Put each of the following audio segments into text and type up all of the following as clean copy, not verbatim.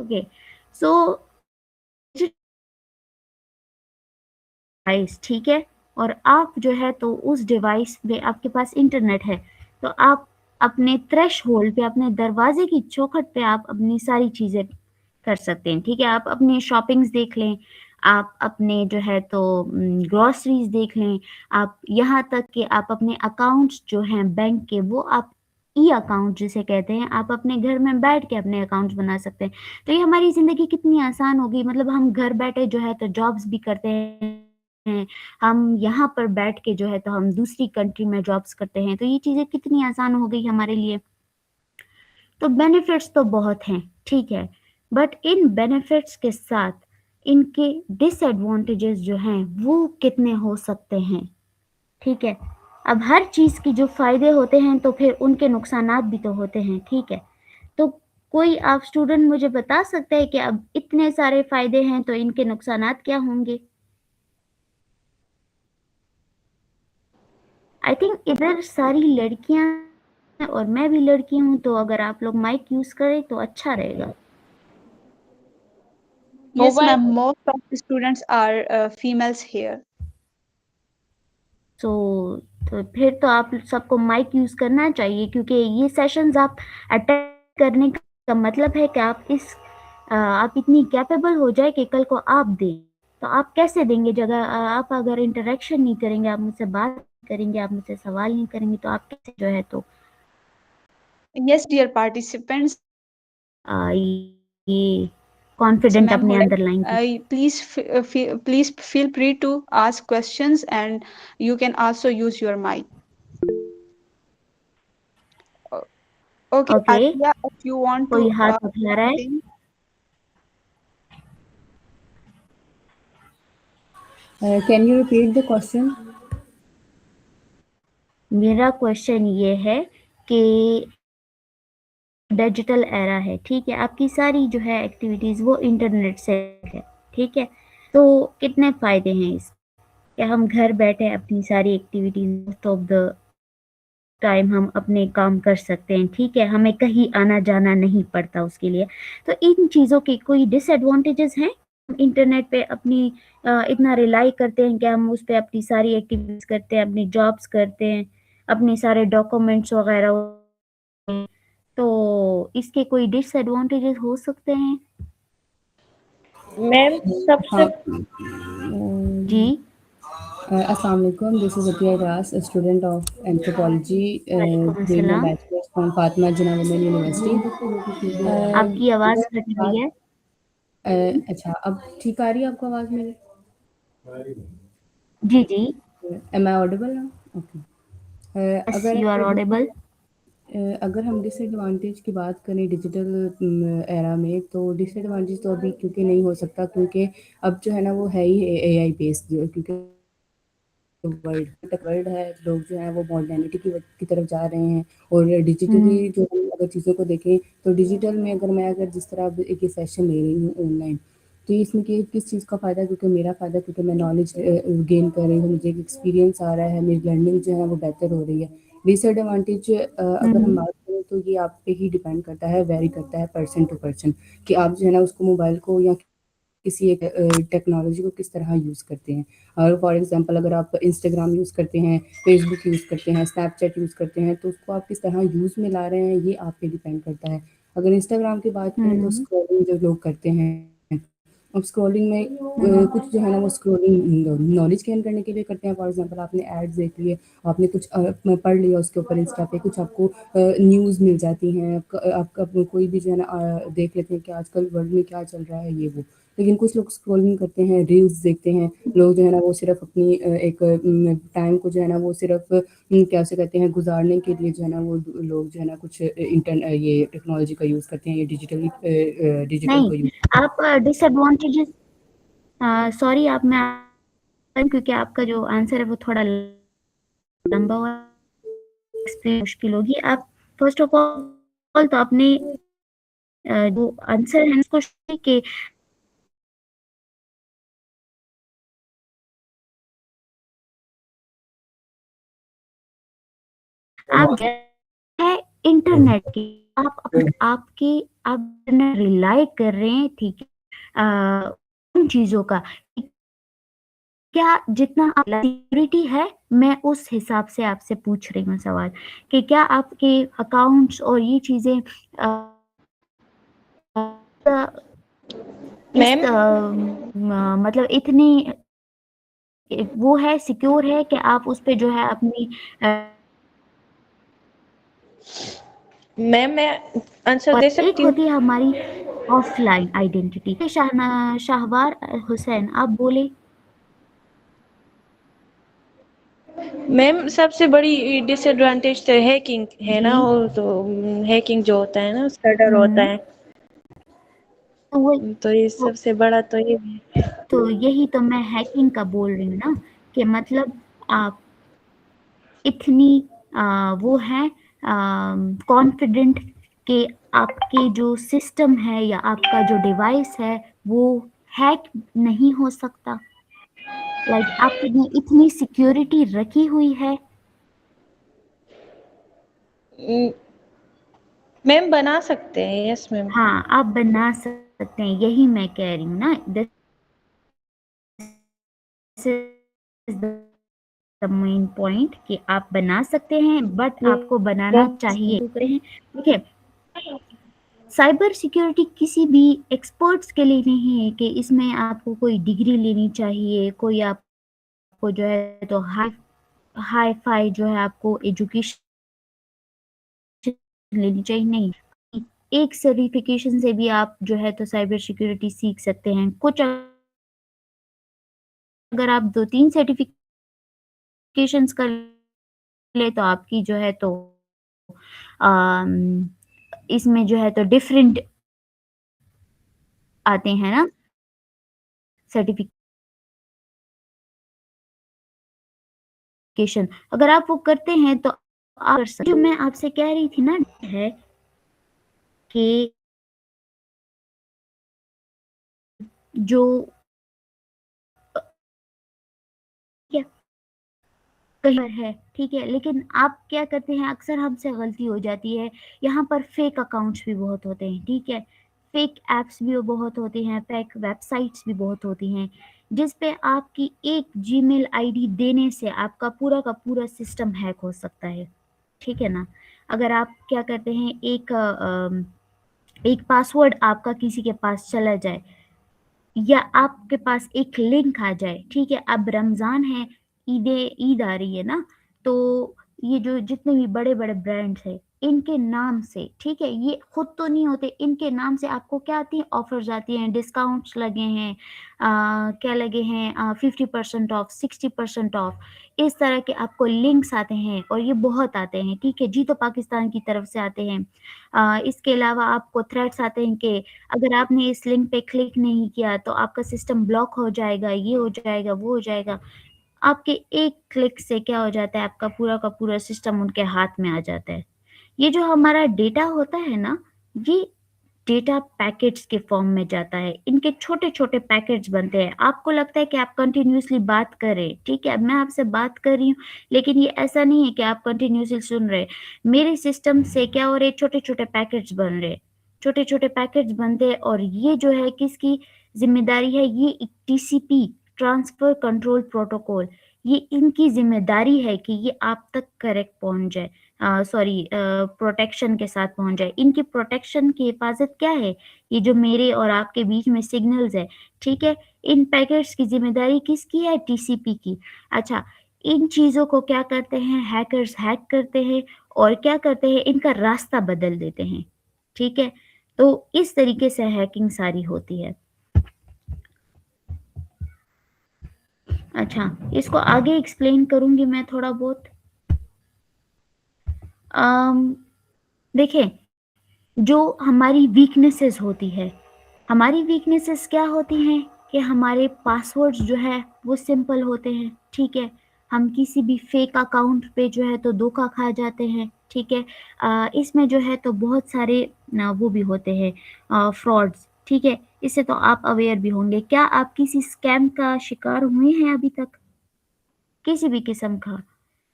Okay, सो device, ठीक है, और आप जो है तो उस डिवाइस में आपके पास इंटरनेट है, तो आप अपने थ्रेशहोल्ड पे, अपने दरवाजे की चौखट पे आप अपनी सारी चीजें कर सकते हैं, ठीक है। आप अपने शॉपिंग्स देख लें, आप अपने जो है तो ग्रोसरीज देख लें, आप यहाँ तक कि आप अपने अकाउंट्स जो हैं बैंक के, वो आप ई अकाउंट जिसे कहते हैं, आप अपने घर में बैठ के अपने अकाउंट्स बना सकते हैं। तो ये हमारी जिंदगी कितनी आसान हो गई, मतलब हम घर बैठे जो है तो जॉब्स भी करते हैं, हम यहाँ पर बैठ के जो है तो हम दूसरी कंट्री में जॉब्स करते हैं, तो ये चीजें कितनी आसान हो गई हमारे लिए। तो बेनिफिट्स तो बहुत हैं, ठीक है, बट इन बेनिफिट्स के साथ इनके डिसएडवांटेजेस जो हैं वो कितने हो सकते हैं, ठीक है। अब हर चीज की जो फायदे होते हैं तो फिर उनके नुकसानात भी तो होते हैं, ठीक है। तो कोई आप स्टूडेंट मुझे बता सकते हैं कि अब इतने सारे फायदे हैं तो इनके नुकसानात क्या होंगे? आई थिंक इधर सारी लड़कियां हैं और मैं भी लड़की हूं, तो अगर आप लोग माइक यूज करें तो अच्छा रहेगा। Yes, ma'am. Most of the students are females here. सो तो फिर तो आप सबको माइक यूज करना चाहिए, क्योंकि ये सेशंस आप अटेंड करने का मतलब है कि आप इतनी कैपेबल हो जाए कि कल को आप दें। तो आप कैसे देंगे जगह, आप अगर इंटरेक्शन नहीं करेंगे, आप मुझसे बात नहीं करेंगे, आप मुझसे सवाल नहीं करेंगे, तो आप कैसे जो है तो Yes, dear participants. ये So, कॉन्फिडेंट ma'am, अपने who अंदर लाएंगी। please feel free to ask questions, and you can also use your mic. O- Okay, okay, Atia, if you want कोई to हाथ उठा रहा है? something. Can you repeat the question? मेरा question ये है कि डिजिटल एरा है, ठीक है, आपकी सारी जो है एक्टिविटीज वो इंटरनेट से है, ठीक है, तो कितने फायदे हैं इस, कि हम घर बैठे अपनी सारी activities most of the time हम अपने काम कर सकते हैं, ठीक है, हमें कहीं आना जाना नहीं पड़ता उसके लिए। तो इन चीज़ों के कोई डिसएडवांटेजेस हैं? इंटरनेट पे अपनी इतना रिलाई करते हैं कि हम उस पे अपनी सारी एक्टिविटीज करते हैं, अपनी जॉब्स करते हैं, अपने सारे डॉक्यूमेंट्स वगैरह, तो इसके कोई डिसएडवांटेजेस हो सकते हैं? मैम सबसे हाँ, जी, Assalamu alaikum. This is Atia Ras, a student of anthropology, वालेकुम doing a अस्सलाम। bachelor's from Fatima Jinnah Women University. आपकी आवाज अगर कट बात रही है। अच्छा, अब ठीक आ रही है आपको आवाज़ मेरी? जी जी, Am I audible now? Okay. Yes अगर यू आर ऑडिबल। अगर हम डिसएडवांटेज की बात करें डिजिटल एरा में, तो डिसएडवांटेज तो अभी क्योंकि नहीं हो सकता, क्योंकि अब जो है ना वो है ही एआई बेस्ड, क्योंकि वर्ल्ड है, लोग जो है वो मॉडर्निटी की तरफ जा रहे हैं। और डिजिटली जो हम अगर चीज़ों को देखें, तो डिजिटल में अगर जिस तरह अब एक सेशन ले रही हूँ ऑनलाइन, तो इसमें किस चीज़ का फ़ायदा, क्योंकि मेरा फ़ायदा, क्योंकि मैं नॉलेज गेन कर रही हूँ, मुझे एक एक्सपीरियंस आ रहा है, मेरी लर्निंग जो है वो बेहतर हो रही है। डिसएडवांटेज अगर हम बात करें, तो ये आप पे ही डिपेंड करता है, वेरी करता है पर्सन टू पर्सन, कि आप जो है ना उसको मोबाइल को या किसी एक टेक्नोलॉजी को किस तरह यूज़ करते हैं। और फॉर एग्जांपल अगर आप इंस्टाग्राम यूज़ करते हैं, फेसबुक यूज़ करते हैं, स्नैपचैट यूज़ करते हैं, तो उसको आप किस तरह यूज़ में ला रहे हैं, ये आप पे डिपेंड करता है। अगर इंस्टाग्राम की बात करें, तो स्क्रॉलिंग जो लोग करते हैं, अब स्क्रॉलिंग में कुछ जो है ना वो स्क्रॉलिंग नॉलेज गेन करने के लिए करते हैं। फॉर एग्जांपल आपने एड्स देख लिए, आपने कुछ पढ़ लिया उसके ऊपर, इंस्टा पे कुछ आपको न्यूज़ मिल जाती हैं, आपका कोई भी जो है ना देख लेते हैं कि आजकल वर्ल्ड में क्या चल रहा है, ये वो। लेकिन कुछ लोग स्क्रॉलिंग करते हैं, रील्स देखते हैं, लोग जो है ना वो सिर्फ अपनी एक टाइम को जो है ना वो सिर्फ क्या से कहते हैं गुजारने के लिए जो है ना वो लोग जो है ना कुछ ये टेक्नोलॉजी का यूज़ करते हैं, ये डिजिटल नहीं, को यूज़। आप डिसएडवांटेजेस, सॉरी आप, मैं क्योंकि आपका जो आंसर है वो थोड़ा लंबा और एक्सप्लेन मुश्किल होगी। आप फर्स्ट ऑफ ऑल तो अपने जो आंसर है उसको कि आप है इंटरनेट की आप रिलाई कर रहे हैं, ठीक है, उन चीजों का क्या जितना सिक्योरिटी है, मैं उस हिसाब से आपसे पूछ रही हूँ सवाल कि क्या आपके अकाउंट्स और ये चीजें मैम मतलब इतनी वो है, सिक्योर है कि आप उस पे जो है अपनी मैम मैं आंसर और दे एक सकती हूँ? होती है हमारी ऑफलाइन आइडेंटिटी। शाहवार हुसैन, आप बोले। मैम सबसे बड़ी डिसएडवांटेज तो हैकिंग है ना, जी। और तो हैकिंग जो होता है ना उसका डर होता है, तो ये तो सबसे बड़ा तो ये है। तो यही तो मैं हैकिंग का बोल रही हूँ ना, कि मतलब आप इतनी वो है कॉन्फिडेंट कि आपके जो सिस्टम है या आपका जो डिवाइस है वो हैक नहीं हो सकता। लाइक आपने इतनी सिक्योरिटी रखी हुई है। मैम बना सकते हैं, यस मैम। हाँ, आप बना सकते हैं, यही मैं कह रही हूँ ना। This is the main point कि आप बना सकते हैं, बट आपको बनाना चाहिए। ठीक है, साइबर सिक्योरिटी किसी भी एक्सपर्ट्स के लिए नहीं है कि इसमें आपको कोई डिग्री लेनी चाहिए, कोई आपको जो है तो हाई फाई जो है आपको एजुकेशन लेनी चाहिए, नहीं। एक सर्टिफिकेशन से भी आप जो है तो साइबर सिक्योरिटी सीख सकते हैं। कुछ अगर आप 2-3 सर्टिफिकेशंस कर ले तो आपकी जो है तो इसमें जो है तो डिफरेंट आते हैं ना सर्टिफिकेशन। अगर आप वो करते हैं तो आप जो मैं आपसे कह रही थी ना है कि जो क्या कहीं पर है, ठीक है, लेकिन आप क्या करते हैं, अक्सर हमसे गलती हो जाती है, यहाँ पर फेक अकाउंट्स भी बहुत होते हैं, ठीक है, फेक एप्स भी बहुत होते हैं, फेक वेबसाइट्स भी बहुत होती हैं, जिस पे आपकी एक जीमेल आईडी देने से आपका पूरा का पूरा सिस्टम हैक हो सकता है, ठीक है ना। अगर आप क्या करते हैं, एक पासवर्ड आपका किसी के पास चला जाए या आपके पास एक लिंक आ जाए, ठीक है, अब रमजान है, ईद आ रही है ना, तो ये जो जितने भी बड़े बड़े ब्रांड्स हैं इनके नाम से, ठीक है, ये खुद तो नहीं होते, इनके नाम से आपको क्या आती है, ऑफर्स आती हैं, डिस्काउंट्स लगे हैं, क्या लगे हैं, 50% ऑफ, 60% ऑफ, इस तरह के आपको लिंक्स आते हैं, और ये बहुत आते हैं, ठीक है जी, तो पाकिस्तान की तरफ से आते हैं। इसके अलावा आपको थ्रेट्स आते हैं कि अगर आपने इस लिंक पे क्लिक नहीं किया तो आपका सिस्टम ब्लॉक हो जाएगा, ये हो जाएगा, वो हो जाएगा। आपके एक क्लिक से क्या हो जाता है, आपका पूरा का पूरा सिस्टम उनके हाथ में आ जाता है। ये जो हमारा डेटा होता है ना, ये डेटा पैकेट्स के फॉर्म में जाता है, इनके छोटे छोटे पैकेट्स बनते हैं। आपको लगता है कि आप कंटिन्यूअसली बात कर रहे हैं, ठीक है, मैं आपसे बात कर रही हूँ, लेकिन ये ऐसा नहीं है कि आप कंटिन्यूअसली सुन रहे हैं। मेरे सिस्टम से क्या हो रहे हैं, छोटे छोटे पैकेट्स बन रहे हैं, छोटे छोटे पैकेट्स बनते हैं, और ये जो है किसकी जिम्मेदारी है, ये एक टीसीपी, ट्रांसफर कंट्रोल प्रोटोकॉल, ये इनकी जिम्मेदारी है कि ये आप तक करेक्ट पहुंच जाए, सॉरी प्रोटेक्शन के साथ पहुंच जाए। इनकी प्रोटेक्शन की हिफाजत क्या है, ये जो मेरे और आपके बीच में सिग्नल्स है, ठीक है, इन पैकेट्स की जिम्मेदारी किसकी है, टीसीपी की। अच्छा, इन चीजों को क्या करते हैं, हैकर्स हैक करते हैं, और क्या करते हैं, इनका रास्ता बदल देते हैं, ठीक है, तो इस तरीके से हैकिंग सारी होती है। अच्छा, इसको आगे एक्सप्लेन करूंगी मैं थोड़ा बहुत। देखें, जो हमारी वीकनेसेस होती है, हमारी वीकनेसेस क्या होती हैं कि हमारे पासवर्ड्स जो है वो सिंपल होते हैं, ठीक है, हम किसी भी फेक अकाउंट पे जो है तो धोखा खा जाते हैं, ठीक है, इसमें जो है तो बहुत सारे वो भी होते हैं फ्रॉड्स, ठीक है, इससे तो आप अवेयर भी होंगे। क्या आप किसी स्कैम का शिकार हुए हैं अभी तक, किसी भी किस्म का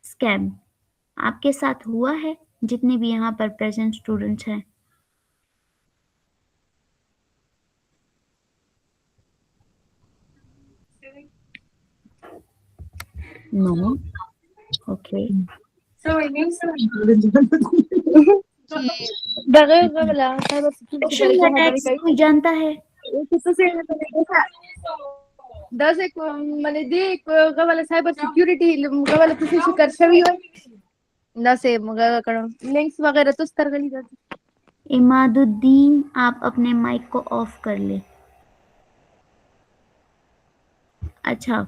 स्कैम आपके साथ हुआ है? जितने भी यहाँ पर प्रेजेंट स्टूडेंट्स हैं। No, okay. बगैर वाला साइबर सिक्योरिटी सोशल परीक्षा अटैक्स कोई जानता है? दस एक म्हणजे जे एक गव्हाला सायबर सिक्युरिटी गव्हाला तुझी शिकार सवी नसे मग लिंक्स वगैरह तुझ तर गली जाते। इमादुद्दीन, आप अपने माइक को ऑफ कर ले। अच्छा,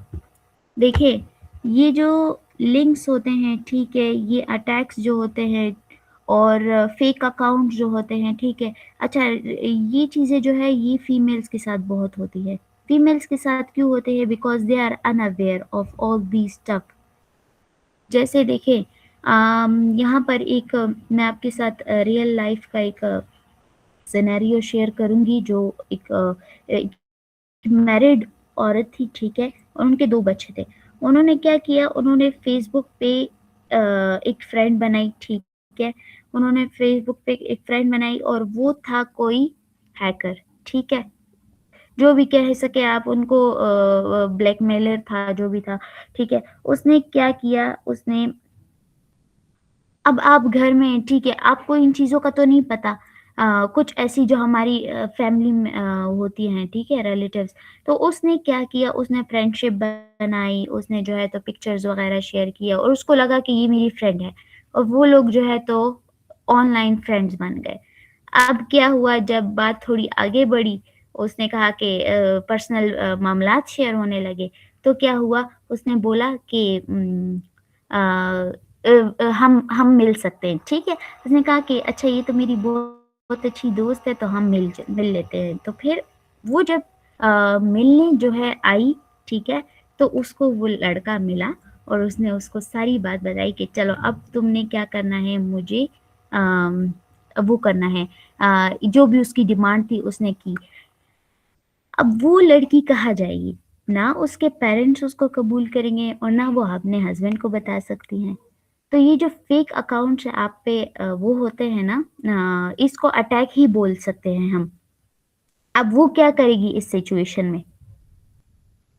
देखिए, ये जो लिंक्स होते हैं, ठीक है, ये अटैक्स जो होते हैं और फेक अकाउंट जो होते हैं, ठीक है। अच्छा, ये चीज़ें जो है ये फीमेल्स के साथ बहुत होती है। फीमेल्स के साथ क्यों होते हैं? Because they are unaware of all these stuff. जैसे देखिए, यहाँ पर एक मैं आपके साथ रियल लाइफ का एक सिनेरियो शेयर करूंगी। जो एक मैरिड औरत थी, ठीक है, और उनके 2 बच्चे थे। उन्होंने क्या किया, उन्होंने फेसबुक पे एक फ्रेंड बनाई, ठीक है। उन्होंने फेसबुक पे एक फ्रेंड बनाई और वो था कोई हैकर, ठीक है। जो भी कह सके आप उनको, ब्लैकमेलर था, जो भी था, ठीक है। उसने क्या किया, उसने अब आप घर में, ठीक है, आपको इन चीज़ों का तो नहीं पता। कुछ ऐसी जो हमारी फैमिली में होती हैं, ठीक है, रिलेटिव्स। तो उसने क्या किया, उसने फ्रेंडशिप बनाई, उसने जो है तो पिक्चर्स वगैरह शेयर किया और उसको लगा कि ये मेरी फ्रेंड है और वो लोग जो है तो ऑनलाइन फ्रेंड्स बन गए। अब क्या हुआ, जब बात थोड़ी आगे बढ़ी, उसने कहा कि पर्सनल मामलात शेयर होने लगे। तो क्या हुआ, उसने बोला कि हम मिल सकते हैं, ठीक है। उसने कहा कि अच्छा, ये तो मेरी बहुत अच्छी दोस्त है, तो हम मिल लेते हैं। तो फिर वो जब मिलने जो है आई, ठीक है, तो उसको वो लड़का मिला और उसने उसको सारी बात बताई कि चलो अब तुमने क्या करना है, मुझे अम, वो करना है, जो भी उसकी डिमांड थी उसने की। अब वो लड़की कहाँ जाएगी? ना उसके पेरेंट्स उसको कबूल करेंगे और ना वो अपने हस्बैंड को बता सकती हैं। तो ये जो फेक अकाउंट्स आप पे वो होते हैं ना, इसको अटैक ही बोल सकते हैं हम। अब वो क्या करेगी इस सिचुएशन में?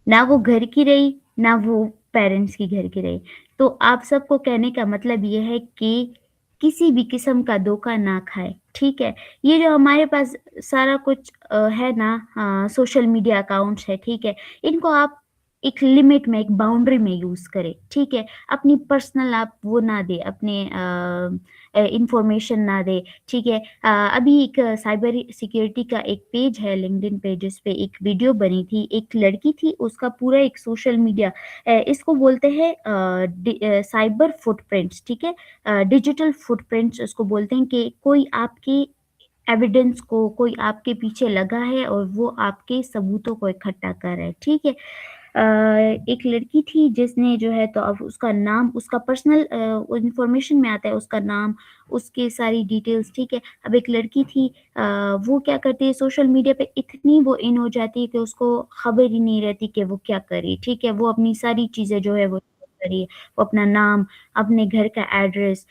ना वो घर की रही, ना वो पेरेंट्स की घर की रही। तो आप सबको कहने का मतलब ये है कि किसी भी किस्म का धोखा ना खाएँ, ठीक है? ये जो हमारे पास सारा कुछ है ना, सोशल मीडिया अकाउंट्स है, ठीक है? इनको आप एक लिमिट में, एक बाउंड्री में यूज़ करें, ठीक है? अपनी पर्सनल आप वो ना दें, अपने इन्फॉर्मेशन ना दें, ठीक है? अभी एक साइबर सिक्योरिटी का एक पेज है लिंक्डइन पे, जिस पे एक वीडियो बनी थी। एक लड़की थी, उसका पूरा एक सोशल मीडिया, इसको बोलते हैं साइबर फुटप्रिंट्स, ठीक है? डिजिटल फुटप्रिंट्स उसको बोलते हैं कि कोई आपके एविडेंस को, कोई आपके पीछे लगा है और वो आपके सबूतों को इकट्ठा कर रहा है, ठीक है? एक लड़की थी जिसने जो है तो अब उसका नाम, उसका पर्सनल इन्फॉर्मेशन में आता है उसका नाम, उसकी सारी डिटेल्स, ठीक है। अब एक लड़की थी, वो क्या करती है, सोशल मीडिया पे इतनी वो इन हो जाती है कि उसको खबर ही नहीं रहती कि वो क्या कर रही है, ठीक है। वो अपनी सारी चीज़ें जो है वो कर रही है, वो अपना नाम, अपने घर का एड्रेस,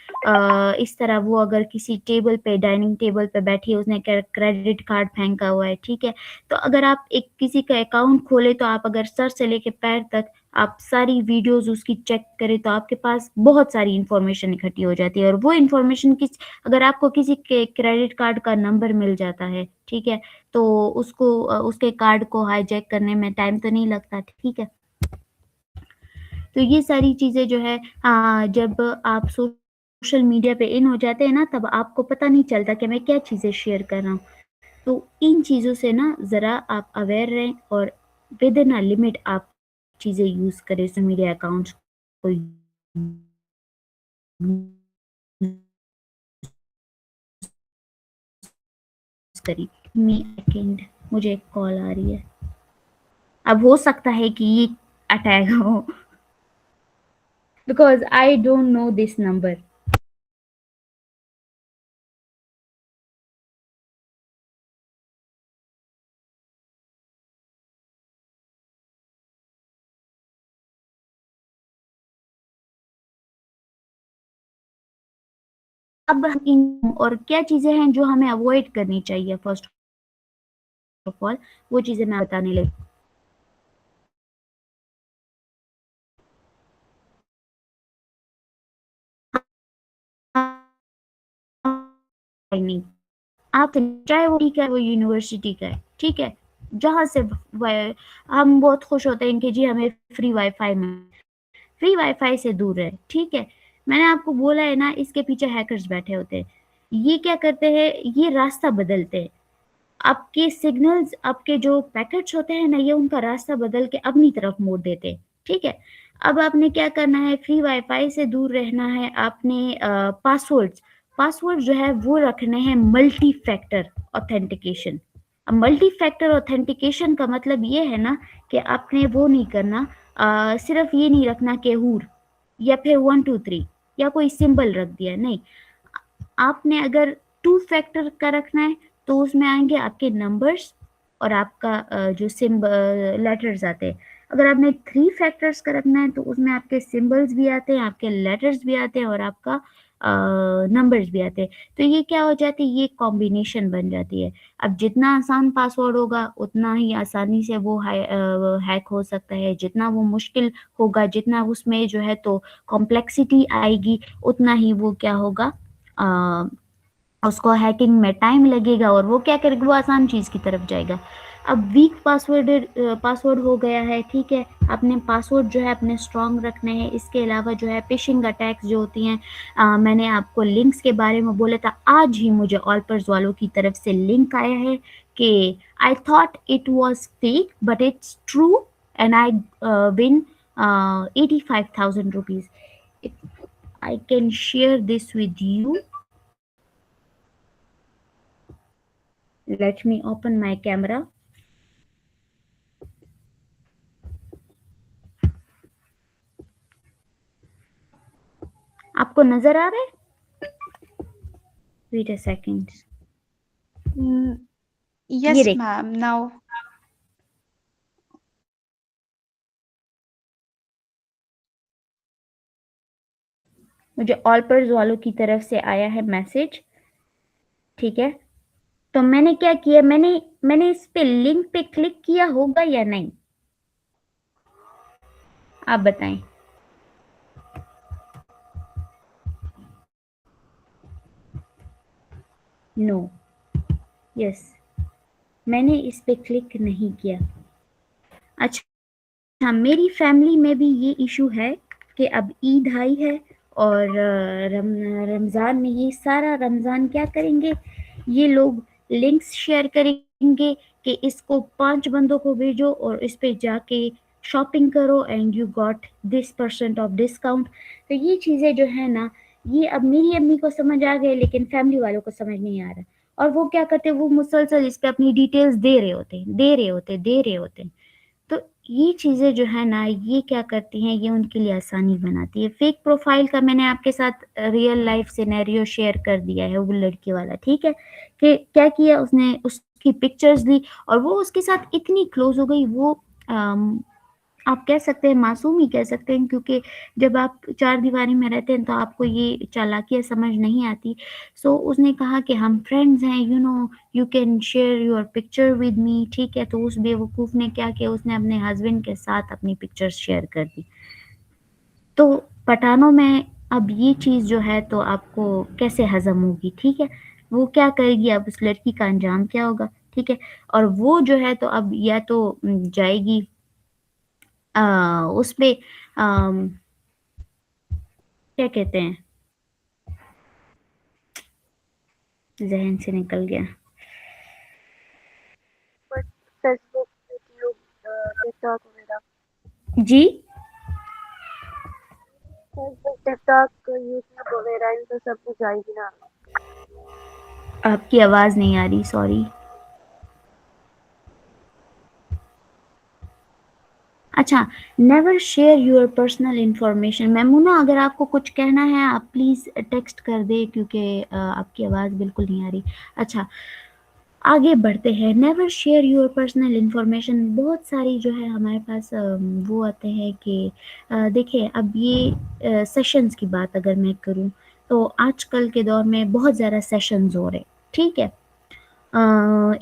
इस तरह वो अगर किसी टेबल पे, डाइनिंग टेबल पे बैठी है, उसने क्रेडिट कार्ड फेंका हुआ है, ठीक है। तो अगर आप एक किसी का अकाउंट खोले तो आप अगर सर से लेके पैर तक आप सारी वीडियोस उसकी चेक करें तो आपके पास बहुत सारी इन्फॉर्मेशन इकट्ठी हो जाती है। और वो इन्फॉर्मेशन अगर आपको किसी के क्रेडिट कार्ड का नंबर मिल जाता है, ठीक है, तो उसको उसके कार्ड को हाईजैक करने में टाइम तो नहीं लगता, ठीक है। तो ये सारी चीज़ें जो है, जब आप सोशल मीडिया पे इन हो जाते हैं ना, तब आपको पता नहीं चलता कि मैं क्या चीज़ें शेयर कर रहा हूँ। तो इन चीज़ों से ना ज़रा आप अवेयर रहें और विद इन अ लिमिट आप चीज़ें यूज़ करें, सोशल मीडिया अकाउंट्स को यूज़ करें। सेकंड, मुझे एक कॉल आ रही है। अब हो सकता है कि ये अटैक हो, because I don't know this number. अब हम इन और क्या चीजें हैं जो हमें अवॉइड करनी चाहिए, फर्स्ट ऑफ ऑल वो चीजें मैं बताने लगी। नहीं, आप चाहे वो ठीक है, वो यूनिवर्सिटी का है, ठीक है, जहाँ से हम बहुत खुश होते हैं कि जी हमें फ्री वाईफाई में, फ्री वाईफाई से दूर रहे, ठीक है। मैंने आपको बोला है ना, इसके पीछे हैकर्स बैठे होते हैं। ये क्या करते हैं, ये रास्ता बदलते हैं। आपके सिग्नल्स, आपके जो पैकेट्स होते हैं ना, ये उनका रास्ता बदल के अपनी तरफ मोड़ देते हैं, ठीक है। अब आपने क्या करना है, फ्री वाईफाई से दूर रहना है आपने। पासवर्ड जो है वो रखने हैं मल्टी फैक्टर ऑथेंटिकेशन। अब मल्टी फैक्टर ऑथेंटिकेशन का मतलब ये है ना कि आपने वो नहीं करना, सिर्फ ये नहीं रखना कि हूर या फिर 1 2 3 या कोई सिंबल रख दिया, नहीं। आपने अगर 2 फैक्टर का रखना है तो उसमें आएंगे आपके नंबर्स और आपका जो सिंबल लेटर्स आते हैं। अगर आपने 3 फैक्टर्स का रखना है तो उसमें आपके सिंबल्स भी आते हैं, आपके लेटर्स भी आते हैं और आपका नंबर्स भी आते हैं। तो ये क्या हो जाती है, ये कॉम्बिनेशन बन जाती है। अब जितना आसान पासवर्ड होगा उतना ही आसानी से वो हैक हो सकता है। जितना वो मुश्किल होगा, जितना उसमें जो है तो कॉम्प्लेक्सिटी आएगी, उतना ही वो क्या होगा, उसको हैकिंग में टाइम लगेगा और वो क्या करेगा, वो आसान चीज की तरफ जाएगा। अब वीक पासवर्ड हो गया है, ठीक है। अपने पासवर्ड जो है अपने स्ट्रांग रखने हैं। इसके अलावा जो है फिशिंग अटैक्स जो होती हैं, मैंने आपको लिंक्स के बारे में बोला था। आज ही मुझे ऑलपर्स वालों की तरफ से लिंक आया है कि I thought it was fake but it's true and I win 85,000 rupees. I can share this with you. Let me open my camera. आपको नजर आ रहा है? Wait a second. ये Yes, देख। ma'am. Now, मुझे ऑलपर्स वालों की तरफ से आया है मैसेज, ठीक है। तो मैंने क्या किया, मैंने इस पे लिंक पे क्लिक किया होगा या नहीं, आप बताएं। नो, यस, मैंने इस पे क्लिक नहीं किया। अच्छा, मेरी फैमिली में भी ये इशू है कि अब ईद आई है और रमज़ान में ये सारा रमज़ान क्या करेंगे, ये लोग लिंक्स शेयर करेंगे कि इसको 5 बंदों को भेजो और इस पे जाके शॉपिंग करो and you got this % of discount. तो ये चीज़ें जो है ना, ये अब मेरी अम्मी को समझ आ गए लेकिन फैमिली वालों को समझ नहीं आ रहा। और वो क्या करते हैं, वो मुसलसल इस पे अपनी डिटेल्स दे रहे होते हैं। तो ये चीज़ें जो है ना, ये क्या करती हैं, ये उनके लिए आसानी बनाती है। फेक प्रोफाइल का मैंने आपके साथ रियल लाइफ सिनेरियो शेयर कर दिया है, वो लड़की वाला, ठीक है। कि क्या किया उसने, उसकी पिक्चर्स ली और वो उसके साथ इतनी क्लोज हो गई। वो आप कह सकते हैं मासूम ही कह सकते हैं, क्योंकि जब आप चार दीवारी में रहते हैं तो आपको ये चालाकियाँ समझ नहीं आती। सो उसने कहा कि हम फ्रेंड्स हैं, you know you can share your picture with me, ठीक है। तो उस बेवकूफ़ ने क्या किया, उसने अपने हस्बैंड के साथ अपनी पिक्चर्स शेयर कर दी। तो पठानों में अब ये चीज़ जो है तो आपको कैसे हजम होगी, ठीक है। वो क्या करेगी, अब उस लड़की का अंजाम क्या होगा, ठीक है। और वो जो है तो अब या तो जाएगी उस पे क्या कहते हैं, जहन से निकल गया। फेसबुक, यूट्यूब, टिकटॉक वगैरह। जी, फेसबुक, टिकटॉक, यूट्यूब वगैरह इन पे सब कुछ जाएगी ना। आपकी आवाज नहीं आ रही, सॉरी। अच्छा, never share your personal information. Maimoona, अगर आपको कुछ कहना है आप प्लीज टेक्स्ट कर दे, क्योंकि आपकी आवाज बिल्कुल नहीं आ रही। अच्छा, आगे बढ़ते हैं। Never share your personal information. बहुत सारी जो है हमारे पास वो आते हैं कि देखिए, अब ये सेशंस की बात अगर मैं करूं तो आजकल के दौर में बहुत ज़्यादा सेशंस हो रहे, ठीक है?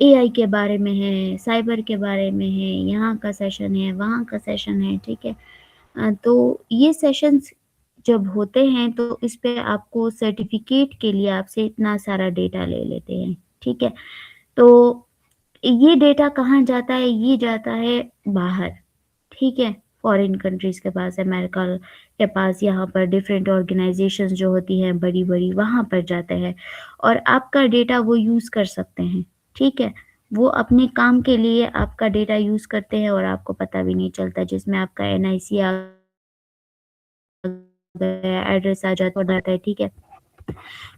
एआई के बारे में है, साइबर के बारे में है, यहाँ का सेशन है, वहाँ का सेशन है, ठीक है? तो ये सेशंस जब होते हैं तो इस पे आपको सर्टिफ़िकेट के लिए आपसे इतना सारा डेटा ले लेते हैं, ठीक है? तो ये डेटा कहाँ जाता है? ये जाता है बाहर, ठीक है? फॉरेन कंट्रीज़ के पास, अमेरिका के पास, यहाँ पर डिफरेंट ऑर्गेनाइज़ेशंस जो होती हैं बड़ी-बड़ी, वहाँ पर जाते हैं और आपका डेटा वो यूज़ कर सकते हैं, ठीक है? वो अपने काम के लिए आपका डेटा यूज़ करते हैं और आपको पता भी नहीं चलता, जिसमें आपका एनआईसी आ गया, एड्रेस आ जाता है, ठीक है?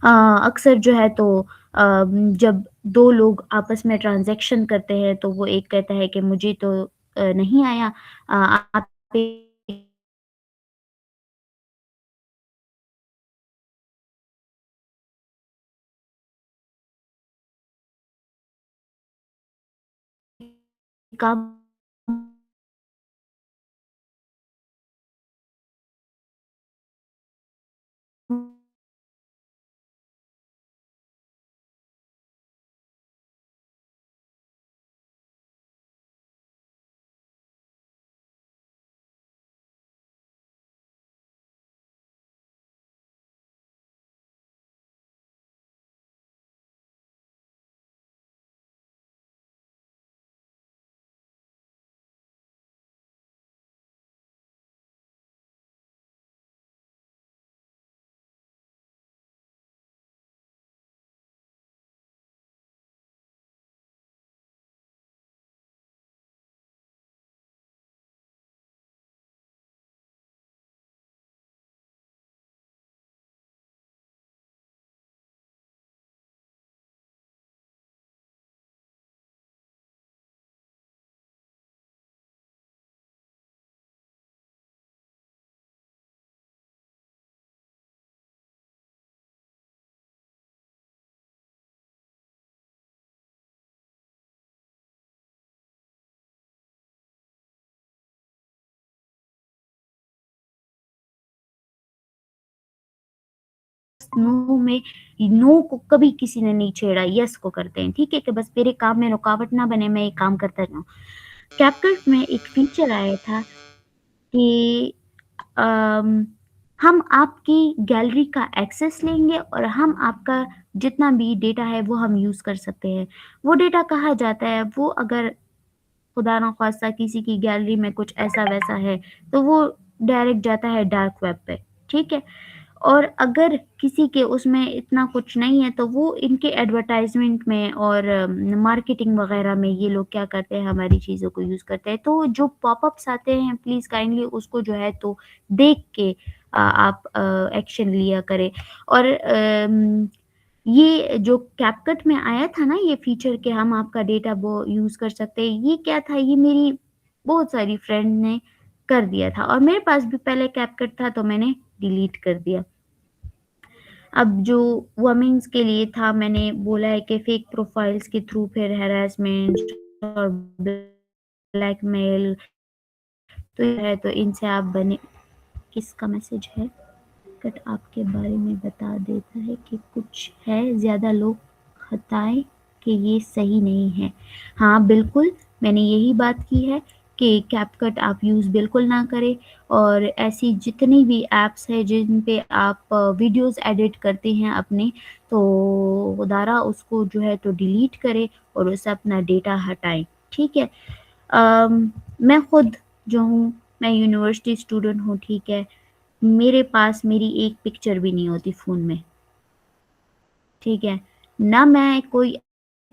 अक्सर जो है तो जब 2 लोग आपस में ट्रांज़ैक्शन करते हैं तो वो एक कहता है कि मुझे तो नहीं आया, आप एक काम नो में नो को कभी किसी ने नहीं छेड़ा, यस को करते हैं, ठीक है? कि बस मेरे काम में रुकावट ना बने, मैं ये काम करता जाऊँ। कैपकट में एक फीचर आया था कि अम, हम आपकी गैलरी का एक्सेस लेंगे और हम आपका जितना भी डेटा है वो हम यूज़ कर सकते हैं। वो डेटा कहाँ जाता है? वो अगर खुदा ना ख़ास्ता किसी की गैलरी में कुछ ऐसा-वैसा है, तो वो डायरेक्ट जाता है डार्क वेब पे, ठीक है? और अगर किसी के उसमें इतना कुछ नहीं है, तो वो इनके एडवर्टाइज़मेंट में और मार्केटिंग वग़ैरह में ये लोग क्या करते हैं, हमारी चीज़ों को यूज़ करते हैं। तो जो पॉपअप्स आते हैं, प्लीज़ काइंडली उसको जो है तो देख के आप एक्शन लिया करें। और ये जो कैपकट में आया था ना ये फीचर कि हम आपका डेटा वो यूज़ कर सकते हैं, ये क्या था? ये मेरी बहुत सारी फ्रेंड ने कर दिया था और मेरे पास भी पहले कैपकट था तो मैंने डिलीट कर दिया। अब जो वुमेन्स के लिए था, मैंने बोला है कि फेक प्रोफाइल्स के थ्रू फिर हैरेसमेंट और ब्लैकमेल तो है, तो इनसे आप बने। किसका मैसेज है? कट आपके बारे में बता देता है कि कुछ है, ज़्यादा लोग बताएं कि ये सही नहीं है। हाँ, बिल्कुल, मैंने यही बात की है कि कैपकट आप यूज़ बिल्कुल ना करें और ऐसी जितनी भी ऐप्स हैं जिन पे आप वीडियोज़ एडिट करते हैं अपने, तो खुदारा उसको जो है तो डिलीट करें और उससे अपना डेटा हटाएँ, ठीक है? मैं खुद जो हूँ, मैं यूनिवर्सिटी स्टूडेंट हूँ, ठीक है? मेरे पास मेरी एक पिक्चर भी नहीं होती फ़ोन में, ठीक है? ना मैं कोई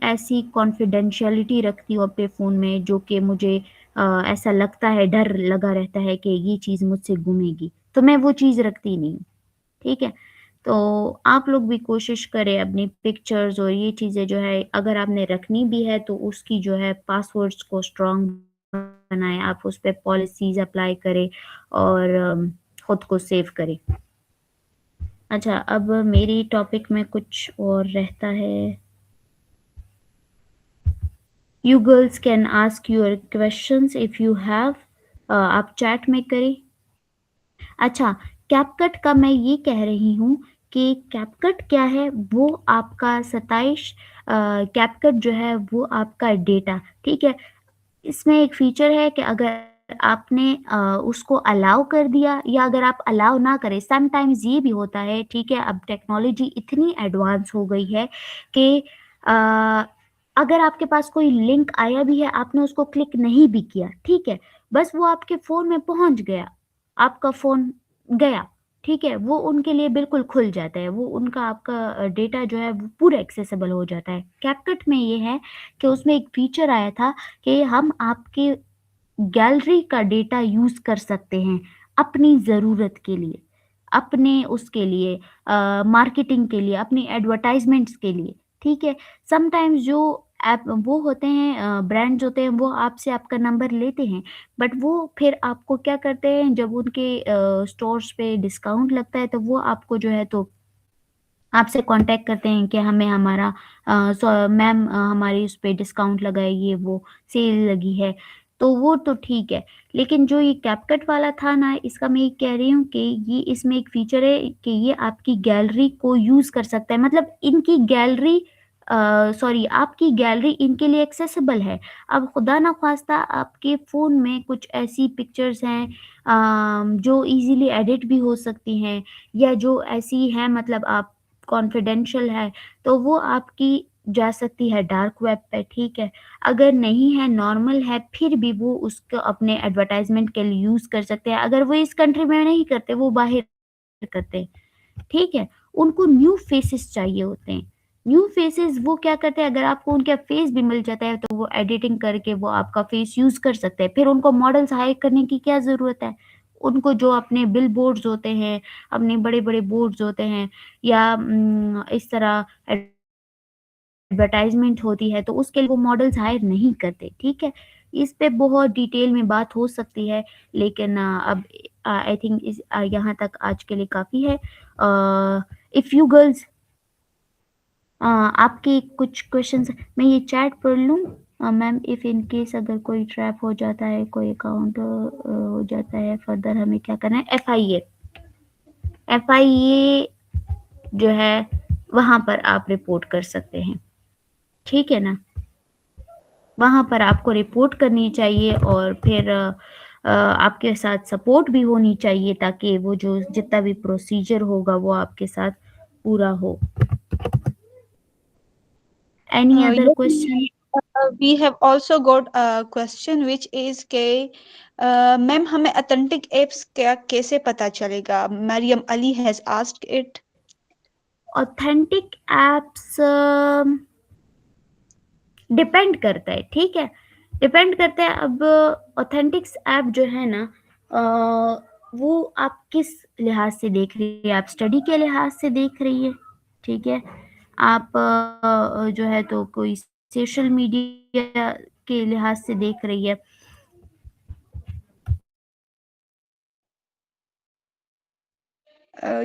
ऐसी कॉन्फिडेंशियलिटी रखती हूँ अपने फ़ोन में जो कि मुझे ऐसा लगता है, डर लगा रहता है कि ये चीज़ मुझसे गुमेगी, तो मैं वो चीज़ रखती नहीं हूँ, ठीक है? तो आप लोग भी कोशिश करें अपनी पिक्चर्स और ये चीज़ें जो है अगर आपने रखनी भी है तो उसकी जो है पासवर्ड्स को स्ट्रॉन्ग बनाएँ, आप उस पे पॉलिसीज़ अप्लाई करें और खुद को सेव करें। अच्छा, अब मेरी टॉपिक में कुछ और रहता है। You girls can ask your questions if you have, आप चैट में करें। अच्छा, कैपकट का मैं ये कह रही हूँ कि कैपकट क्या है, वो आपका 27 कैपकट जो है वो आपका डेटा, ठीक है। इसमें एक फीचर है कि अगर आपने उसको अलाउ कर दिया या अगर आप अलाउ ना करें, समटाइम्स ये भी होता है, ठीक है। अब टेक्नोलॉजी इतनी एडवांस हो गई है कि अगर आपके पास कोई लिंक आया भी है, आपने उसको क्लिक नहीं भी किया, ठीक है, बस वो आपके फ़ोन में पहुंच गया, आपका फ़ोन गया, ठीक है, वो उनके लिए बिल्कुल खुल जाता है, वो उनका आपका डेटा जो है वो पूरा एक्सेसिबल हो जाता है। कैपकट में ये है कि उसमें एक फीचर आया था कि हम आपके गैलरी का डेटा यूज़ कर सकते हैं अपनी ज़रूरत के लिए, अपने उसके लिए मार्केटिंग के लिए, अपनी एडवर्टाइज़मेंट्स के लिए, ठीक है। समटाइम्स जो ऐप वो होते हैं, ब्रांड्स होते हैं, वो आपसे आपका नंबर लेते हैं, बट वो फिर आपको क्या करते हैं, जब उनके स्टोर्स पे डिस्काउंट लगता है, तो वो आपको जो है तो आपसे कांटेक्ट करते हैं कि हमें हमारा मैम हमारी उस पे डिस्काउंट लगाइए, वो सेल लगी है, तो वो तो ठीक है। लेकिन जो ये कैपकट वाला था ना, इसका मैं ये कह रही हूँ कि ये इसमें एक फीचर है कि ये आपकी गैलरी को यूज़ कर सकता है, मतलब इनकी गैलरी सॉरी आपकी गैलरी इनके लिए एक्सेसिबल है। अब खुदा ना ख़वास्ता आपके फ़ोन में कुछ ऐसी पिक्चर्स हैं जो ईज़िली एडिट भी हो सकती हैं या जो ऐसी हैं, मतलब आप कॉन्फिडेंशियल है, तो वो आपकी जा सकती है डार्क वेब पे, ठीक है। अगर नहीं है, नॉर्मल है, फिर भी वो उसको अपने एडवर्टाइज़मेंट के लिए यूज़ कर सकते हैं। अगर वो इस कंट्री में नहीं करते, वो बाहर करते हैं, ठीक है। उनको न्यू फेसेस चाहिए होते हैं। न्यू फेसेस वो क्या करते हैं, अगर आपको उनका फेस भी मिल जाता है, तो वो एडिटिंग करके वो आपका फेस यूज़ कर सकते हैं। फिर उनको मॉडल्स हायर करने की क्या ज़रूरत है? उनको जो अपने बिल बोर्ड्स होते हैं, अपने बड़े-बड़े बोर्ड्स होते हैं या इस तरह एडवर्टाइज़मेंट होती है, तो उसके लिए वो मॉडल्स हायर नहीं करते, ठीक है। इस पे बहुत डिटेल में बात हो सकती है, लेकिन अब आई थिंक यहाँ तक आज के लिए काफ़ी है। इफ़ यू गर्ल्स आपके कुछ क्वेश्चंस मैं ये चैट पढ़ लूँ मैम, इफ़ इन केस अगर कोई ट्रैप हो जाता है, कोई अकाउंट हो जाता है, फर्दर हमें क्या करना है? एफआईए जो है वहाँ पर आप रिपोर्ट कर सकते हैं, ठीक है ना? वहाँ पर आपको रिपोर्ट करनी चाहिए और फिर आपके साथ सपोर्ट भी होनी चाहिए, ताकि वो जो जितना भी प्रोसीजर होगा वो आपके साथ पूरा हो। Any other Yes, question? we have also got a question which is के मैम हमें authentic apps क्या कैसे पता चलेगा? Mariam Ali has asked it. Authentic apps depend करता है, ठीक है, डिपेंड करता है। अब ऑथेंटिक्स ऐप जो है ना, वो आप किस लिहाज से देख रही है? आप स्टडी के लिहाज से देख रही है, ठीक है। आप जो है तो कोई सोशल मीडिया के लिहाज से देख रही है।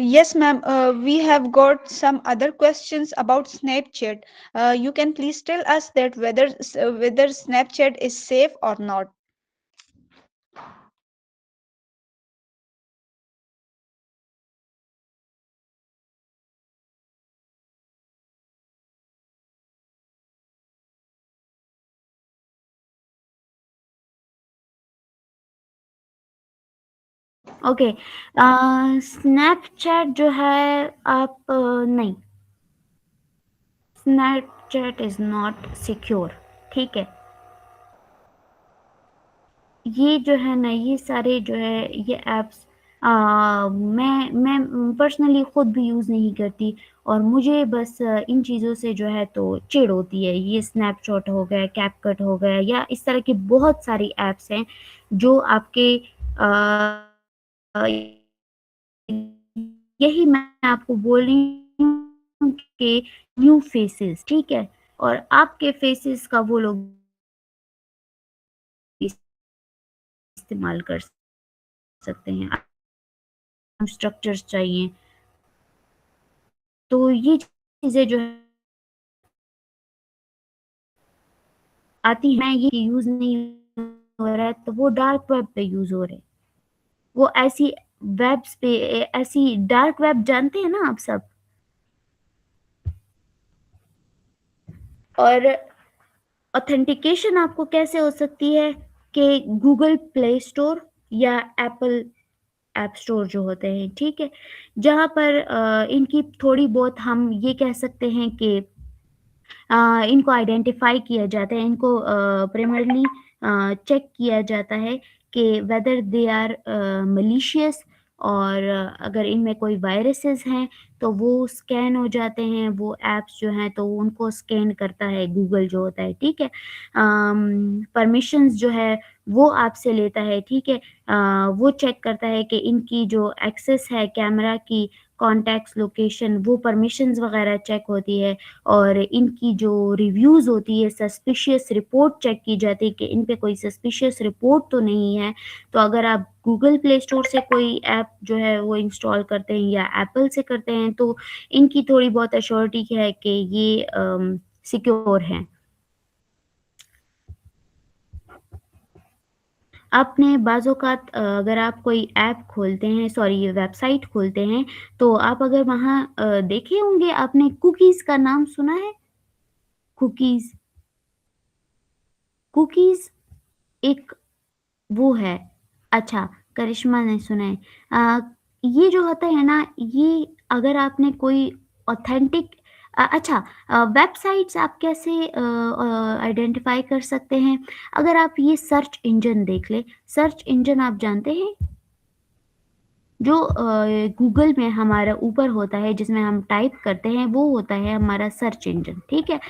Yes, ma'am. We have got some other questions about Snapchat. You can please tell us that whether Snapchat is safe or not. Okay, Snapchat जो है आप नहीं, स्नैपचैट इज नॉट सिक्योर, ठीक है। ये जो है ना, ये सारे जो है ये ऐप्स मैं पर्सनली खुद भी यूज़ नहीं करती और मुझे बस इन चीज़ों से जो है तो चिढ़ होती है। ये स्नैपचैट हो गया, कैपकट हो गया या इस तरह की बहुत सारी ऐप्स हैं जो आपके यही मैं आपको बोल रही हूँ कि न्यू फेसेस, ठीक है, और आपके फेसेस का वो लोग इस्तेमाल कर सकते हैं। स्ट्रक्चर्स चाहिए, तो ये चीज़ें जो है आती हैं, मैं ये यूज़ नहीं हो रहा है, तो वो डार्क वेब पे यूज़ हो रहे हैं। वो ऐसी वेब्स पे ऐसी डार्क वेब जानते हैं ना आप सब? और ऑथेंटिकेशन आपको कैसे हो सकती है कि गूगल प्ले स्टोर या एप्पल ऐप स्टोर जो होते हैं, ठीक है? जहाँ पर इनकी थोड़ी बहुत हम ये कह सकते हैं कि इनको आइडेंटिफाई किया जाता है, इनको प्राइमरली चेक किया जाता है कि वेदर दे आर मलिशियस, और अगर इनमें कोई वायरसेस हैं तो वो स्कैन हो जाते हैं, वो ऐप्स जो हैं तो उनको स्कैन करता है गूगल जो होता है, ठीक है? परमिशंस जो है वो आपसे लेता है, ठीक है? वो चेक करता है कि इनकी जो एक्सेस है कैमरा की, कॉन्टैक्ट्स, लोकेशन, वो परमिशंस वगैरह चेक होती है, और इनकी जो रिव्यूज़ होती है, सस्पिशियस रिपोर्ट चेक की जाती है कि इन पे कोई सस्पिशियस रिपोर्ट तो नहीं है। तो अगर आप गूगल प्ले स्टोर से कोई ऐप जो है वो इंस्टॉल करते हैं या एप्पल से करते हैं तो इनकी थोड़ी बहुत एश्योरिटी है कि ये सिक्योर हैं। आपने बाज़-औक़ात अगर आप कोई ऐप खोलते हैं, सॉरी वेबसाइट खोलते हैं, तो आप अगर वहाँ देखे होंगे, आपने कुकीज़ का नाम सुना है? कुकीज़। कुकीज़ एक वो है, अच्छा, करिश्मा ने सुना है। ये जो होता है ना, ये अगर आपने कोई ऑथेंटिक अच्छा, वेबसाइट्स आप कैसे आइडेंटिफ़ाई कर सकते हैं? अगर आप ये सर्च इंजन देख लें, सर्च इंजन आप जानते हैं? जो गूगल में हमारा ऊपर होता है, जिसमें हम टाइप करते हैं, वो होता है हमारा सर्च इंजन, ठीक है?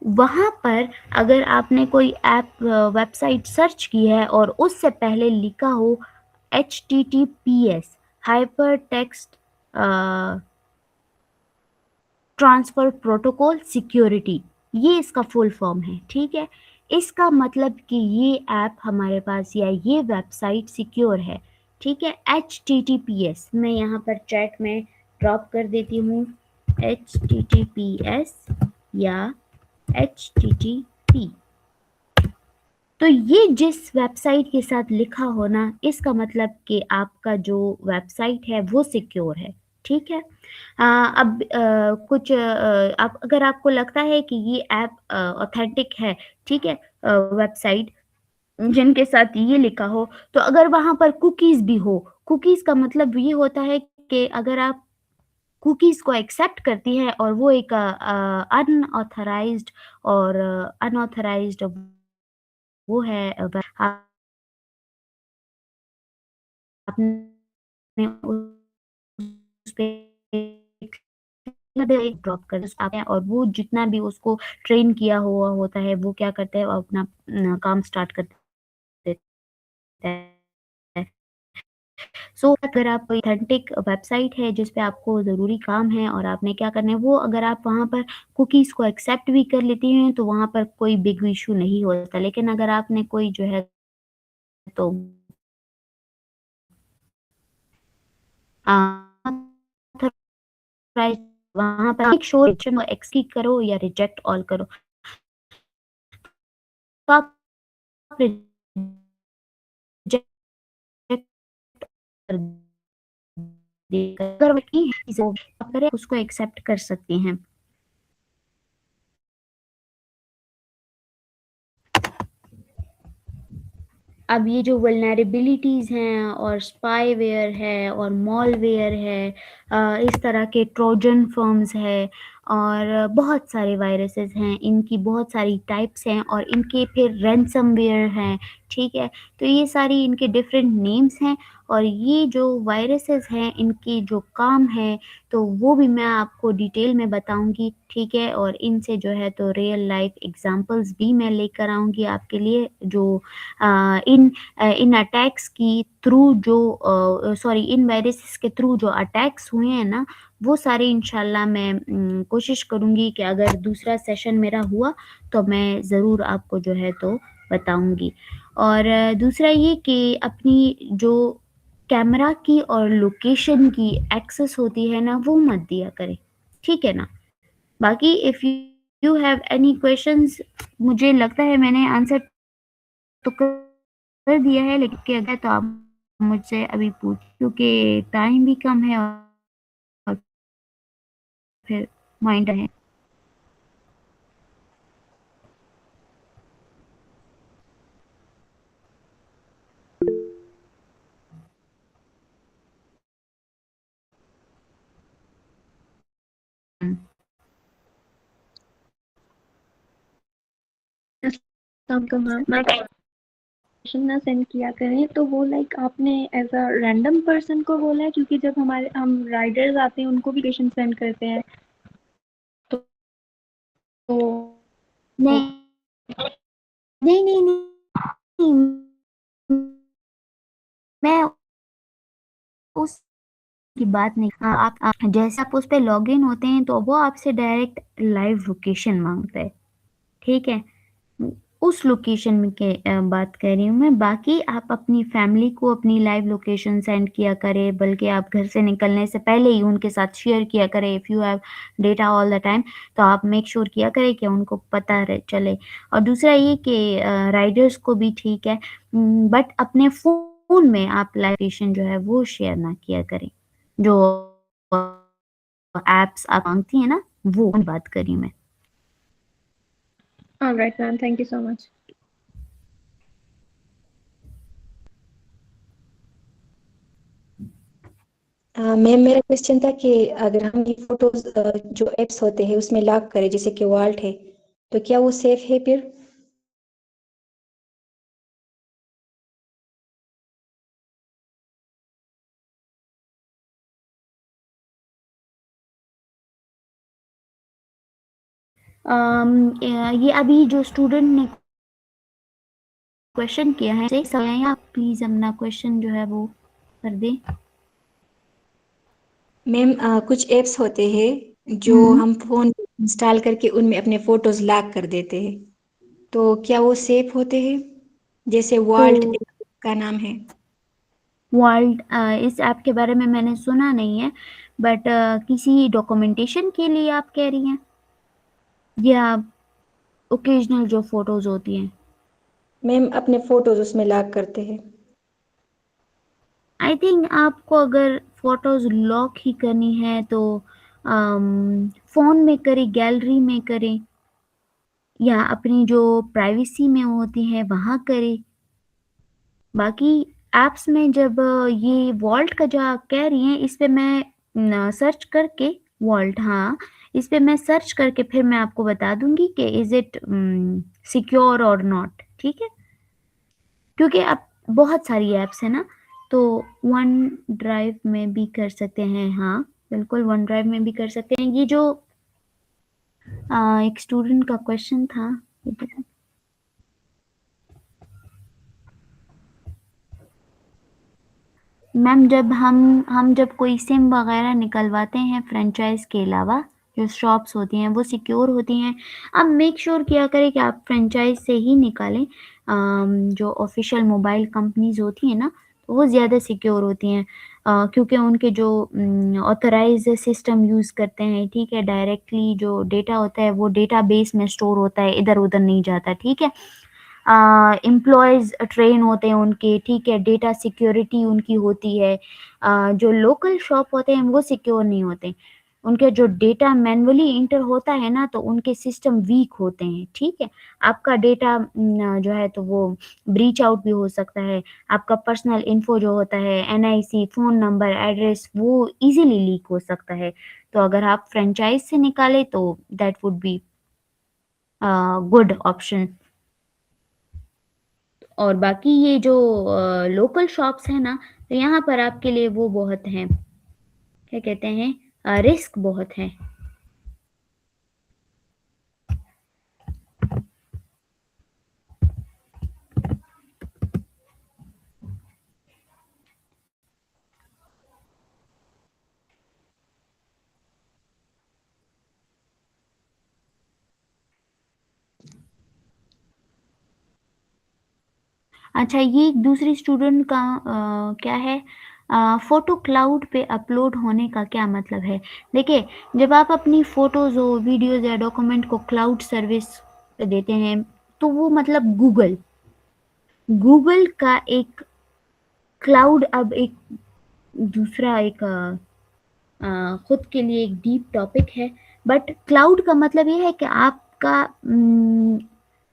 वहाँ पर अगर आपने कोई ऐप वेबसाइट सर्च की है और उससे पहले लिखा हो HTTPS, hyper text transfer protocol security, ये इसका फुल फॉर्म है, ठीक है? इसका मतलब कि ये ऐप हमारे पास या ये वेबसाइट सिक्योर है, ठीक है? HTTPS मैं यहाँ पर चैट में ड्रॉप कर देती हूँ, HTTPS या HTTP। तो ये जिस वेबसाइट के साथ लिखा हो ना, इसका मतलब कि आपका जो वेबसाइट है वो सिक्योर है, ठीक है? अब कुछ आप अगर आपको लगता है कि ये ऐप ऑथेंटिक है, ठीक है? वेबसाइट जिनके साथ ये लिखा हो, तो अगर वहाँ पर कुकीज़ भी हो, कुकीज़ का मतलब ये होता है कि अगर आप कुकीज़ को एक्सेप्ट करती हैं और वो एक अनऑथराइज़्ड और अनऑथराइज़्ड वो है आपने उसपे ड्रॉप कर आते हैं, और वो जितना भी उसको ट्रेन किया हुआ होता है, वो क्या करता है, वो अपना काम स्टार्ट कर देता है। सो अगर आप कोई ऑथेंटिक वेबसाइट है जिस पे आपको ज़रूरी काम है और आपने क्या करना है, वो अगर आप वहाँ पर कुकीज़ को एक्सेप्ट भी कर लेती हैं, तो वहाँ पर कोई बिग इश्यू नहीं होता। लेकिन अगर आपने कोई जो है तो ऑथराइज़्ड वहाँ पर मेक श्योर एक्सेप्ट करो या रिजेक्ट ऑल करो। तो आप रिजेक्ट कर अगर करें उसको एक्सेप्ट कर सकते हैं। अब ये जो वल्नरेबिलिटीज़ हैं और स्पाईवेयर है और मॉलवेयर है, इस तरह के ट्रोजन फॉर्म्स है और बहुत सारे वायरसेस हैं, इनकी बहुत सारी टाइप्स हैं और इनके फिर रैनसमवेयर हैं, ठीक है? तो ये सारी इनके डिफरेंट नेम्स हैं और ये जो वायरसेस हैं, इनकी जो काम है, तो वो भी मैं आपको डिटेल में बताऊँगी, ठीक है? और इनसे जो है तो रियल लाइफ़ एग्ज़ाम्पल्स भी मैं लेकर आऊँगी आपके लिए, जो इन अटैक्स की थ्रू जो सॉरी इन वायरसेस के थ्रू जो अटैक्स हुए हैं ना, वो सारे इंशाल्लाह मैं कोशिश करूँगी कि अगर दूसरा सेशन मेरा हुआ तो मैं ज़रूर आपको जो है तो बताऊँगी। और दूसरा ये कि अपनी जो कैमरा की और लोकेशन की एक्सेस होती है ना, वो मत दिया करें, ठीक है ना? बाकी if you have any questions, मुझे लगता है मैंने आंसर तो कर दिया है, लेकिन कि अगर तो आप मुझसे अभी पूछ, क्योंकि टाइम भी कम है और, फिर माइंड है। मैं क्वेश्चन ना सेंड किया करें, तो वो लाइक आपने एज अ रैंडम पर्सन को बोला है, क्योंकि जब हम राइडर्स आते हैं उनको भी क्वेश्चन सेंड करते हैं, तो नहीं नहीं नहीं नहीं, मैं उस की बात नहीं। आप जैसे आप उस पे लॉग इन होते हैं तो वो आपसे डायरेक्ट लाइव लोकेशन मांगता है, ठीक है। उस लोकेशन में के बात कर रही हूँ मैं। बाकी आप अपनी फैमिली को अपनी लाइव लोकेशन सेंड किया करें, बल्कि आप घर से निकलने से पहले ही उनके साथ शेयर किया करें। If you have data all the time, तो आप मेक श्योर किया करें कि उनको पता चले। और दूसरा ये कि राइडर्स को भी ठीक है, बट अपने फ़ोन में आप लाइव लोकेशन जो है वो शेयर ना किया करें। जो एप्स आप मांगती हैं ना, वो बात कर रही हूँ मैं। Alright ma'am, thank you so much. Ma'am मेरा क्वेश्चन था कि अगर हम ये फोटोज जो एप्स होते हैं उसमें लॉक करें, जैसे कि वॉल्ट है, तो क्या वो सेफ है फिर? ये अभी जो स्टूडेंट ने क्वेश्चन किया है, आप प्लीज अपना क्वेश्चन जो है वो कर दें। मैम कुछ एप्स होते हैं जो हम फोन इंस्टॉल करके उनमें अपने फोटोज लॉक कर देते हैं, तो क्या वो सेफ होते हैं? जैसे वॉल्ट तो का नाम है। वर्ल्ड, इस ऐप के बारे में मैंने सुना नहीं है, बट किसी डॉक्यूमेंटेशन के लिए आप कह रही हैं, या ओकेजनल जो फोटोज होती हैं? मैम अपने फोटोज उसमें लॉक करते हैं। आई थिंक आपको अगर फोटोज लॉक ही करनी है तो फोन में करें, गैलरी में करें, या अपनी जो प्राइवेसी में होती है वहाँ करें। बाकी ऐप्स में जब ये वॉल्ट का जो आप कह रही हैं, इस पे मैं सर्च करके, वॉल्ट, हाँ, इस पे मैं सर्च करके फिर मैं आपको बता दूंगी कि इज इट सिक्योर और नॉट, ठीक है। क्योंकि अब बहुत सारी ऐप्स है ना, तो वन ड्राइव में भी कर सकते हैं, हाँ बिल्कुल वन ड्राइव में भी कर सकते हैं। ये जो एक स्टूडेंट का क्वेश्चन था, मैम, जब हम जब कोई सिम वगैरह निकलवाते हैं फ्रेंचाइज के अलावा, जो शॉप्स होती हैं वो सिक्योर होती हैं। आप मेक श्योर किया करें कि आप फ्रेंचाइज से ही निकालें। जो ऑफिशियल मोबाइल कंपनीज होती हैं ना, तो वो ज़्यादा सिक्योर होती हैं, क्योंकि उनके जो ऑथराइज सिस्टम यूज़ करते हैं, ठीक है। डायरेक्टली जो डेटा होता है वो डेटा बेस में स्टोर होता है, इधर उधर नहीं जाता, ठीक है। एम्प्लॉयज़ ट्रेन होते हैं उनके, ठीक है। डेटा सिक्योरिटी उनकी होती है। जो लोकल शॉप होते हैं वो सिक्योर नहीं होते। उनके जो डेटा मैन्युअली इंटर होता है ना, तो उनके सिस्टम वीक होते हैं, ठीक है। आपका डेटा जो है तो वो ब्रीच आउट भी हो सकता है। आपका पर्सनल इन्फो जो होता है, एनआईसी, फ़ोन नंबर, एड्रेस, वो इजीली लीक हो सकता है। तो अगर आप फ्रेंचाइज से निकालें तो that would be good option. और बाकी ये जो लोकल शॉप्स हैं ना, तो यहाँ पर आपके लिए वो बहुत हैं, क्या कहते हैं, रिस्क बहुत है। अच्छा, ये एक दूसरी स्टूडेंट का क्या है, फोटो क्लाउड पे अपलोड होने का क्या मतलब है? देखिए, जब आप अपनी फोटोज हो, वीडियोज या डॉक्यूमेंट को क्लाउड सर्विस पे देते हैं, तो वो मतलब गूगल का एक क्लाउड अब एक दूसरा एक खुद के लिए एक डीप टॉपिक है। बट क्लाउड का मतलब ये है कि आपका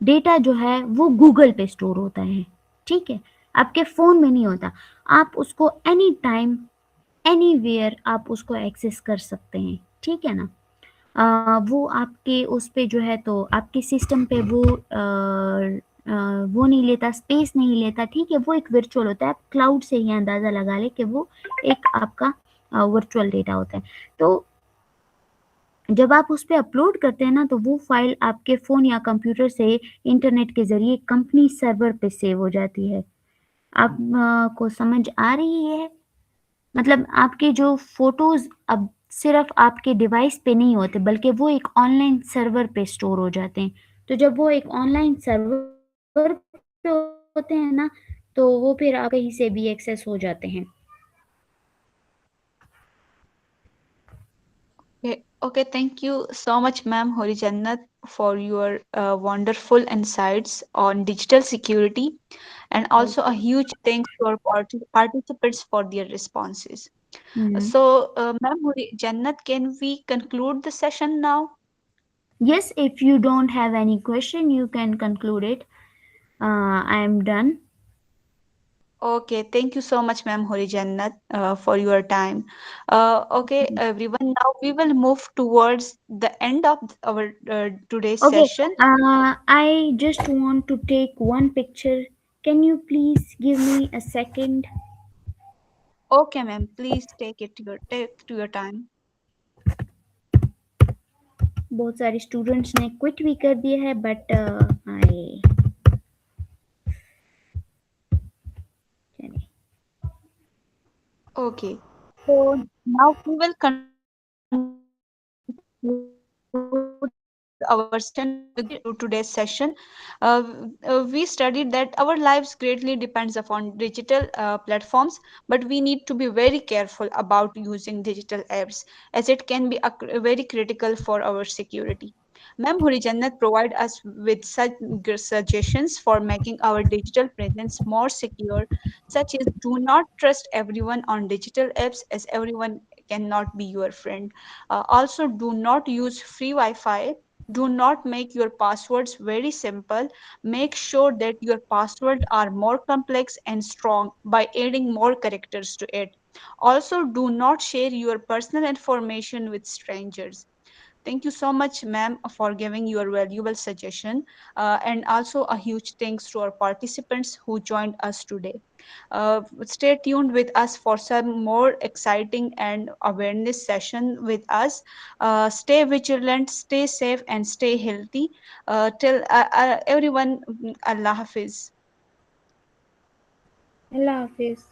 डेटा जो है वो गूगल पे स्टोर होता है, ठीक है। आपके फ़ोन में नहीं होता। आप उसको एनी टाइम एनीवेयर आप उसको एक्सेस कर सकते हैं, ठीक है ना। वो आपके उस पे जो है तो आपके सिस्टम पे वो वो नहीं लेता, स्पेस नहीं लेता, ठीक है, वो एक वर्चुअल होता है। आप क्लाउड से ही अंदाज़ा लगा लें कि वो एक आपका वर्चुअल डेटा होता है। तो जब आप उस पे अपलोड करते हैं ना, तो वो फाइल आपके फ़ोन या कंप्यूटर से इंटरनेट के ज़रिए कंपनी सर्वर पे सेव हो जाती है। आप को समझ आ रही है? मतलब आपके जो फ़ोटोज़ अब सिर्फ़ आपके डिवाइस पे नहीं होते, बल्कि वो एक ऑनलाइन सर्वर पे स्टोर हो जाते हैं। तो जब वो एक ऑनलाइन सर्वर पे होते हैं ना, तो वो फिर आप कहीं से भी एक्सेस हो जाते हैं। Okay, thank you so much, ma'am Hori Jannat, for your wonderful insights on digital security, and also a huge thanks to our participants for their responses. Hmm. So, ma'am Hori Jannat, can we conclude the session now? Yes, if you don't have any question, you can conclude it. I am done. Okay, thank you so much, ma'am Hori Jannat, for your time. Okay, everyone, now we will move towards the end of our today's Okay, session. I just want to take one picture. Can you please give me a second? Okay, ma'am, please take to your time. बहुत सारे students ने quit भी कर दिया है, but I चलिए। Okay, so now we will conclude our session to today's session. We studied that our lives greatly depends upon digital platforms, but we need to be very careful about using digital apps, as it can be very critical for our security. Ma'am Huri Jannat provide us with such suggestions for making our digital presence more secure, such as do not trust everyone on digital apps, as everyone cannot be your friend. Also, do not use free Wi-Fi. Do not make your passwords very simple. Make sure that your passwords are more complex and strong by adding more characters to it. Also, do not share your personal information with strangers. Thank you so much, ma'am, for giving your valuable suggestion. And also a huge thanks to our participants who joined us today. Stay tuned with us for some more exciting and awareness session with us. Stay vigilant, stay safe, and stay healthy. Till everyone, Allah Hafiz. अल्लाह हाफिज़।